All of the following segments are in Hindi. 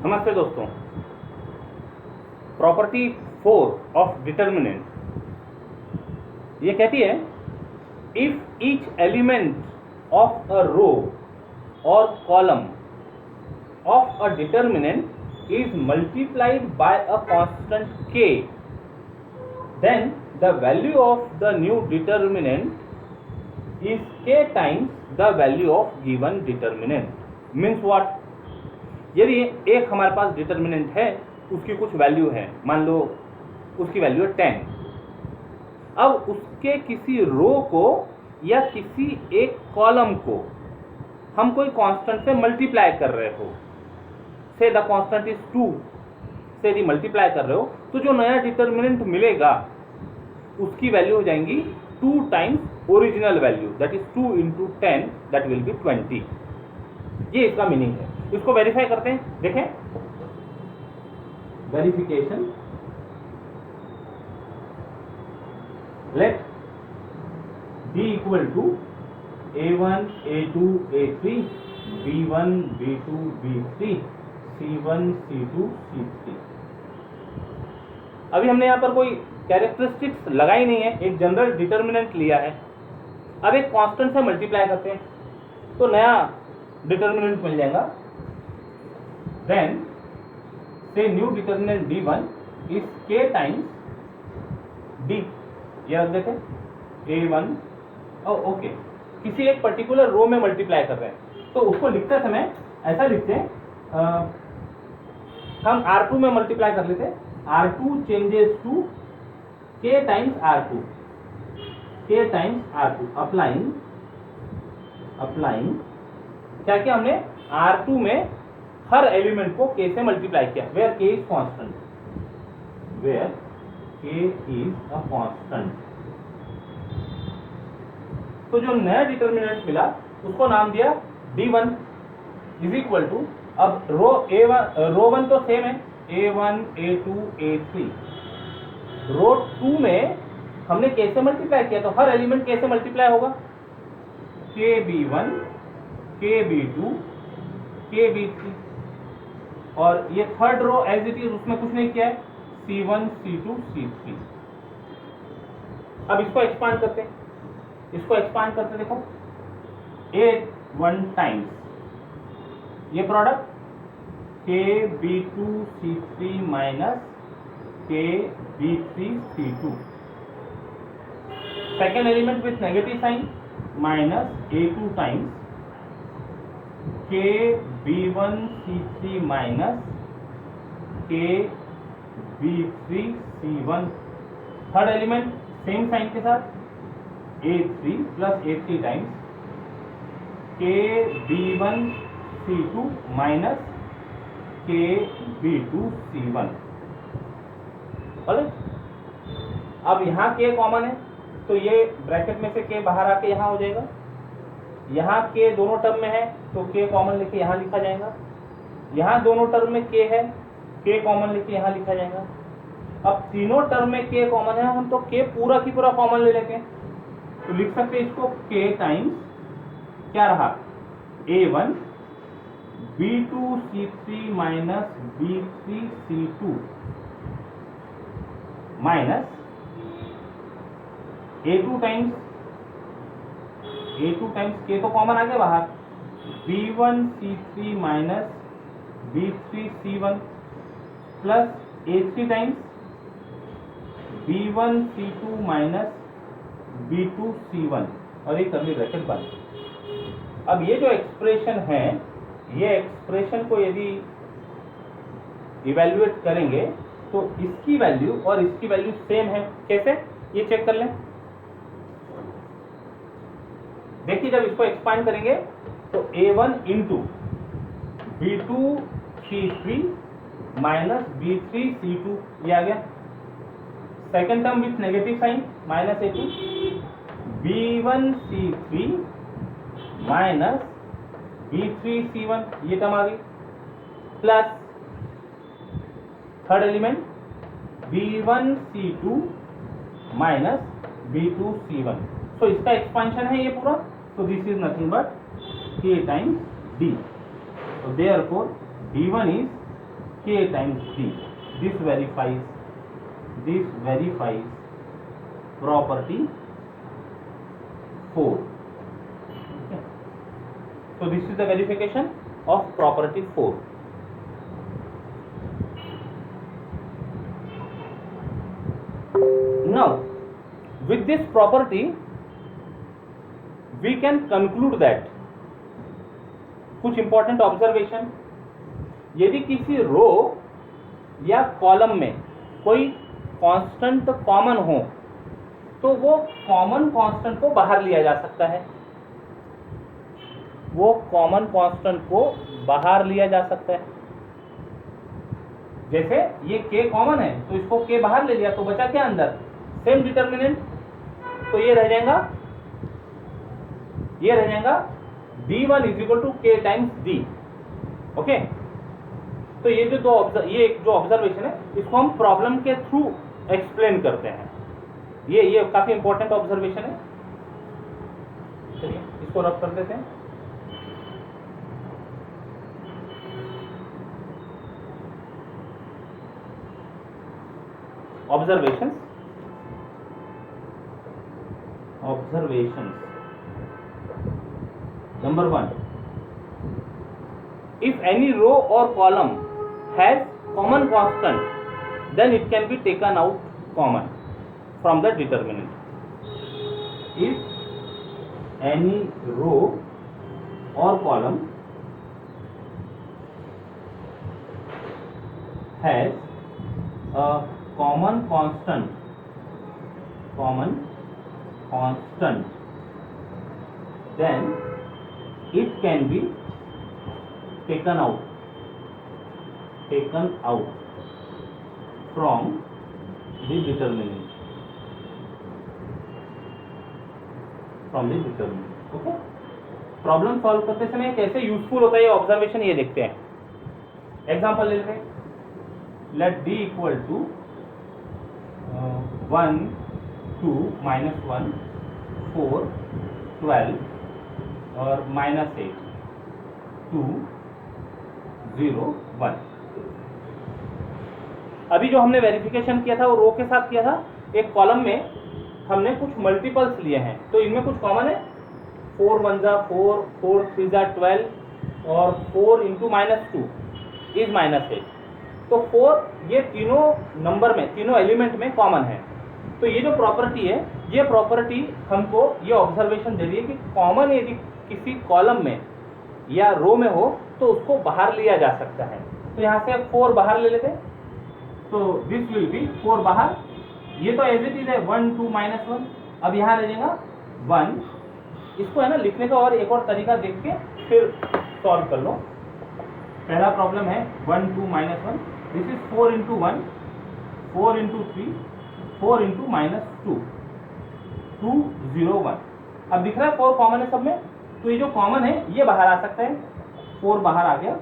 नमस्ते दोस्तों। प्रॉपर्टी 4 ऑफ डिटर्मिनेंट ये कहती है if each element of a row और column of a determinant is multiplied by a constant k, then the value of the new determinant is k times the value of given determinant. Means what? यदि एक हमारे पास डिटर्मिनेंट है, उसकी कुछ वैल्यू है, मान लो उसकी वैल्यू है 10। अब उसके किसी रो को या किसी एक कॉलम को हम कोई कांस्टेंट से मल्टीप्लाई कर रहे हो, से द कांस्टेंट इज 2 से यदि मल्टीप्लाई कर रहे हो तो जो नया डिटर्मिनेंट मिलेगा उसकी वैल्यू हो जाएंगी 2 times original value, that is 2 into 10, that will be 20। ये इसका मीनिंग है। इसको वेरीफाई करते हैं, देखें verification. Let d equal to a1 a2 a3 b1 b2 b3 c1 c2 c3। अभी हमने यहाँ पर कोई कैरेक्टरिस्टिक्स लगाई नहीं है, एक जनरल डिटर्मिनेंट लिया है। अब एक कांस्टेंट से मल्टीप्लाई करते हैं तो नया डिटर्मिनेंट मिल जाएगा। देन से new determinant d1 is k times d, ये रख देते a1। ओके, किसी एक पर्टिकुलर रो में मल्टीप्लाई कर रहे हैं तो उसको लिखते समय ऐसा लिखते हैं, हम R2 में मल्टीप्लाई कर लेते हैं, R2 changes to k times R2, k times R2। Applying क्या किया हमने, R2 में हर एलिमेंट को k से मल्टीप्लाई किया, where k is constant, where k is a constant. तो जो नया डिटर्मिनेंट मिला उसको नाम दिया d1 इज इक्वल टू, अब रो वन तो सेम है, a1 a2 a3। रो 2 में हमने k से मल्टीप्लाई किया तो हर एलिमेंट k से मल्टीप्लाई होगा, kb1 kb2 kb3। और ये third row as it is, उसमें कुछ नहीं किया है, c1 c2 c3। अब इसको एक्सपांड करते हैं, देखो a1 टाइम्स ये product kb2 c3 minus kb3 c2। Second element with negative sign minus a2 times kb1 c3 minus kb3 c1। Third element same sign के साथ a3 plus a3 times kb1 c2 minus kb2 c1। अब यहाँ k कॉमन है तो ये ब्रैकेट में से k बाहर आके यहाँ हो जाएगा, यहाँ k दोनों टर्म में है तो k कॉमन लेके यहाँ लिखा जाएगा, यहाँ दोनों टर्म में k है, k कॉमन लेके यहाँ लिखा जाएगा। अब तीनों टर्म में k कॉमन है, हम तो k पूरा की पूरा कॉमन ले लेते हैं तो लिख सकते हैं इसको k टाइम्स क्या रहा, a1 b2 c3 minus b3 c2 minus a2 times k तो कॉमन आ गया बाहर, b1 c3 minus b3 c1 plus a3 times b1 c2 minus b2 c1 और एक कर्ली ब्रैकेट बंद। अब ये जो एक्सप्रेशन है, ये एक्सप्रेशन को यदि इवैल्यूएट करेंगे तो इसकी वैल्यू और इसकी वैल्यू सेम है। कैसे, ये चेक कर लें। देखिए जब इसको एक्सपांड करेंगे तो a1 into b2 c3 minus b3 c2, ये आ गया। Second term with negative sign minus a2 b1 c3 minus b3 c1, ये टर्म आ गई, plus third element b1 c2 minus b2 c1। तो इसका एक्सपांशन है ये पूरा, तो this is nothing but k times d। So therefore d1 is k times d. This verifies property 4. Okay. So this is the verification of property 4. Now with this property we can conclude that, कुछ इंपॉर्टेंट ऑब्जर्वेशन, यदि किसी रो या कॉलम में कोई कांस्टेंट कॉमन हो तो वो कॉमन कांस्टेंट को बाहर लिया जा सकता है, वो कॉमन कांस्टेंट को बाहर लिया जा सकता है। जैसे ये k कॉमन है तो इसको k बाहर ले लिया तो बचा क्या अंदर, सेम डिटर्मिनेंट, तो ये रह जाएगा d1 is equal to k times d। Okay, तो ये जो एक जो ऑब्जर्वेशन है इसको हम प्रॉब्लम के थ्रू एक्सप्लेन करते हैं। ये काफी इंपॉर्टेंट ऑब्जर्वेशन है। चलिए इसको रब कर देते हैं। Observations number 1, if any row or column has common constant then it can be taken out common from the determinant. If any row or column has a common constant then it can be taken out from the determinant. Okay, problem solve करते समय कैसे यूजफुल होता है ये ऑब्जर्वेशन, ये देखते हैं। एग्जांपल ले लेते हैं। लेट d इक्वल टू 1 2 -1 4 12 और -8 2 0 1। अभी जो हमने वेरिफिकेशन किया था वो रो के साथ किया था। एक कॉलम में हमने कुछ मल्टीपल्स लिए हैं तो इनमें कुछ कॉमन है। 4 1 जा 4, 4 3 जा 12 और 4 इंटू -2 इज -8। तो 4 ये तीनों नंबर में, तीनों एलिमेंट में कॉमन है। तो ये जो प्रॉपर्टी है, ये प्रॉपर्टी हमको ये ऑब्जर्वेशन दे रही है कि कॉमन यदि किसी कॉलम में या रो में हो तो उसको बाहर लिया जा सकता है। तो यहाँ से अब 4 बाहर ले लेते हैं, तो दिस विल बी 4 बाहर। ये तो एज इट इज है 1 2 -1। अब यहाँ ले जाएगा 1। इसको है ना लिखने का और एक और तरीका देख के फिर सॉल्व कर लो। पहला प्रॉब्लम है 1 2 -1, this is 4 into 1 4 into 3 4 into -2 2 0 1। अब दिख रहा है 4 कॉमन है सब में, तो ये जो कॉमन है ये बाहर आ सकता है। 4 बाहर आ गया।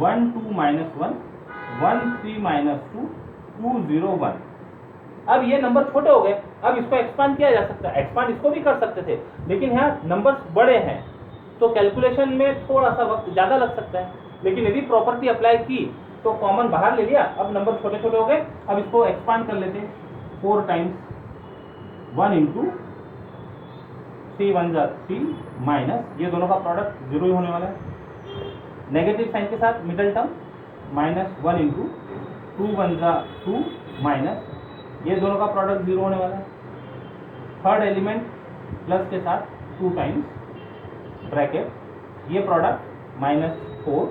1 2 -1 1 3 -2 2 0 1। अब ये नंबर छोटे हो गए, अब इसको एक्सपांड किया जा सकता है। एक्सपांड इसको भी कर सकते थे, लेकिन यहाँ नंबर्स बड़े हैं तो कैलकुलेशन में थोड़ा सा वक्त ज़्यादा लग सकता है। लेकिन यदि प्रॉपर्टी अप्लाई की तो कॉमन बाहर ले लिया, अब नंबर छोटे छोटे हो गए। अब इसको एक्सपांड कर लेते हैं। 4 टाइम्स 1 इंटू 3 1 जा 3 माइनस, ये दोनों का प्रोडक्ट 0 ही होने वाला है। नेगेटिव साइन के साथ मिडल टर्म -1 इंटू 2 1 जा 2 माइनस, ये दोनों का प्रोडक्ट 0 होने वाला है। थर्ड एलिमेंट प्लस के साथ 2 टाइम्स ब्रैकेट, ये प्रोडक्ट -4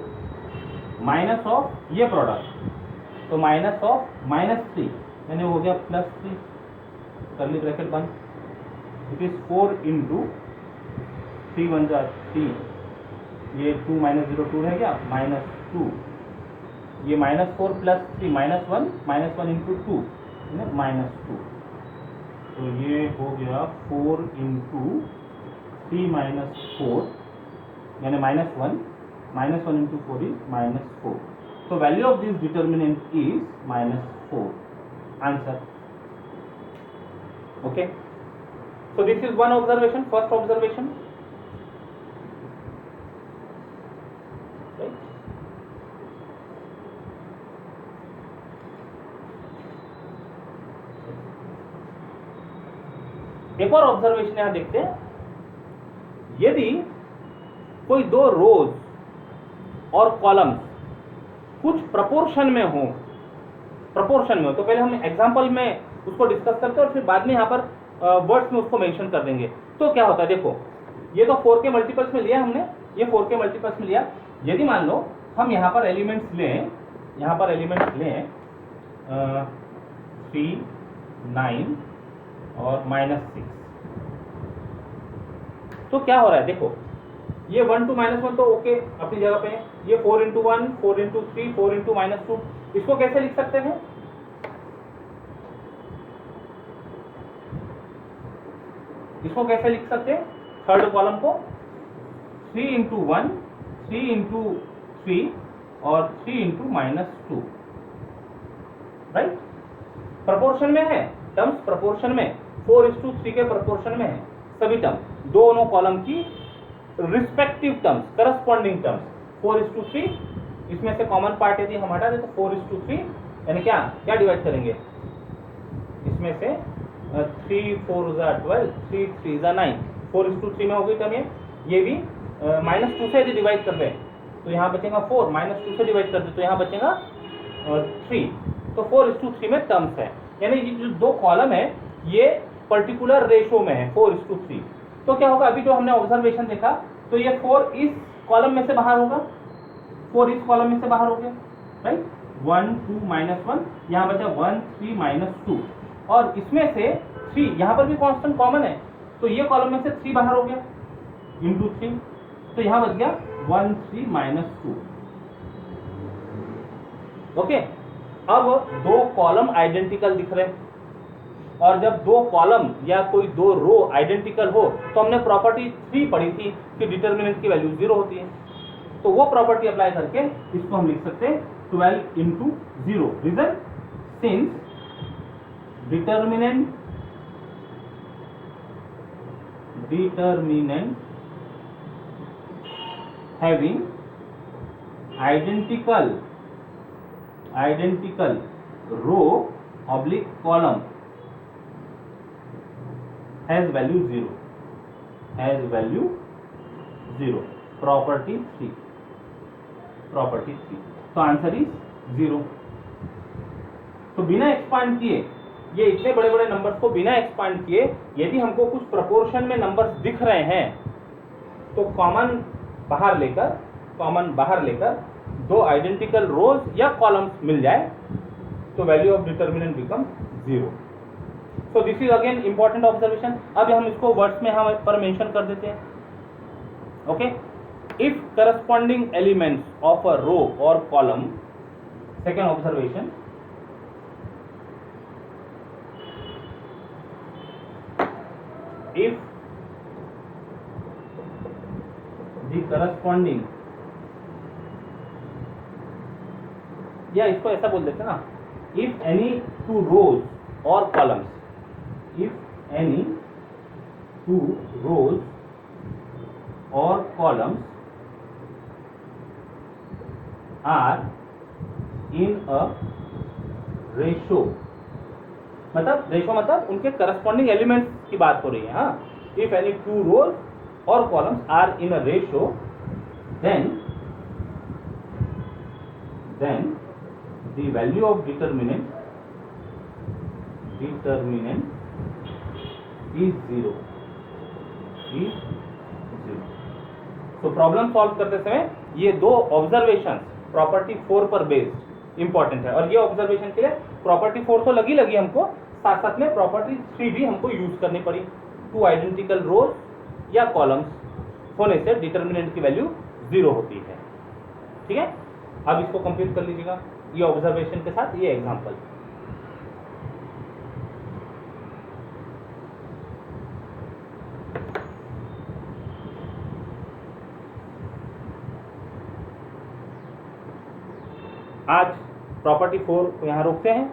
माइनस ऑफ ये प्रोडक्ट, तो माइनस ऑफ -3 यानी हो गया +3 कर्ली ब्रैकेट बंद। इट इज 4 इंटू 3 1 जा 3, ये 2 -0 2 है क्या -2, ये -4 +3 -1 इंटू 2 -2, तो ये हो गया 4 इंटू 3 -4 यानी -1 into 4 is -4। So value of this determinant is -4. Answer. Okay. So this is one observation, first observation. Right. एक और ऑब्जर्वेशन यहां देखते हैं, यदि कोई दो रोज और कॉलम्स कुछ प्रपोर्शन में हो, तो पहले हम एग्जांपल में उसको डिस्कस करते हैं और फिर बाद में यहाँ पर वर्ड्स में उसको मेंशन कर देंगे। तो क्या होता है, देखो ये तो 4 के मल्टीपल्स में लिया हमने, ये 4 के मल्टीपल्स में लिया। यदि मान लो हम यहाँ पर एलिमेंट्स लें, 3, 9 और -6, तो क्या हो रहा है, देखो ये 1 to -1 तो ओके अपनी जगह पे है, ये 4 into 1, 4 into 3, 4 into -2, इसको कैसे लिख सकते हैं, इसको कैसे लिख सकते हैं, थर्ड कॉलम को 3 into 1, 3 into 3 और 3 into -2, राइट। प्रपोर्शन में है, टर्म्स प्रपोर्शन में 4:3 के प्रपोर्शन में है सभी टर्म, दोनों कॉलम की रिस्पेक्टिव टर्म्स, करस्पॉन्डिंग टर्म्स 4:3, इसमें से कॉमन पार्ट यदि हम हटा दें तो 4:3, यानी क्या डिवाइड करेंगे, इसमें से 3 4 12, 3 3 9, 4:3 में हो गई टर्म ये भी -2 से यदि डिवाइड कर दें तो यहाँ बचेगा 4, -2 से डिवाइड कर दें तो यहाँ बचेगा 3, तो 4:3 में टर्म्स है, यानी ये जो दो कॉलम है ये पर्टिकुलर रेशो में है 4:3। तो क्या होगा, अभी जो हमने ऑब्जर्वेशन देखा तो ये 4 इस कॉलम में से बाहर होगा, 4 इस कॉलम में से बाहर हो गया, राइट। 1 2 -1, यहाँ बचा 1 3 -2, और इसमें से 3 यहाँ पर भी कांस्टेंट कॉमन है, तो ये कॉलम में से 3 बाहर हो गया इंटू 3, तो यहाँ बच गया 1 3 -2। ओके, अब दो कॉलम आइडेंटिकल दिख रहे हैं, और जब दो कॉलम या कोई दो रो आइडेंटिकल हो तो हमने प्रॉपर्टी 3 पढ़ी थी कि डिटर्मिनेंट की वैल्यू 0 होती है, तो वो प्रॉपर्टी अप्लाई करके इसको हम लिख सकते हैं 12 into 0। Reason, since determinant having identical row oblique column has value 0, property 3, तो आंसर इज 0। तो बिना एक्सपांड किए, ये इतने बड़े बड़े नंबर्स को बिना एक्सपांड किए यदि हमको कुछ प्रोपोर्शन में नंबर्स दिख रहे हैं तो कॉमन बाहर लेकर दो आइडेंटिकल रोज या कॉलम्स मिल जाए तो value of determinant become 0। So this is again important observation. अब हम इसको वर्ड्स में यहाँ पर मेंशन कर देते हैं। Okay, if corresponding elements of a row और column, second observation, if the corresponding, या इसको ऐसा बोल देते हैं ना, if any two rows or columns, if any two rows or columns are in a ratio, मतलब उनके करस्पॉन्डिंग एलिमेंट्स की बात हो रही है। हाँ, इफ एनी टू रोज और columns are in a ratio, then the value of determinant is 0। तो प्रॉब्लम सॉल्व करते समय ये दो ऑब्जर्वेशन प्रॉपर्टी 4 पर बेस्ड इंपॉर्टेंट है, और ये ऑब्जर्वेशन के लिए प्रॉपर्टी 4 तो लगी हमको, साथ साथ में प्रॉपर्टी 3 भी हमको यूज करनी पड़ी। टू आइडेंटिकल रोज या कॉलम्स होने से डिटर्मिनेंट की वैल्यू 0 होती है। ठीक है, अब इसको कंप्लीट कर लीजिएगा ये ऑब्जर्वेशन के साथ ये एग्जांपल। आज प्रॉपर्टी 4 को यहाँ रोकते हैं,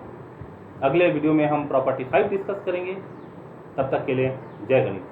अगले वीडियो में हम प्रॉपर्टी 5 डिस्कस करेंगे। तब तक के लिए जय गणित।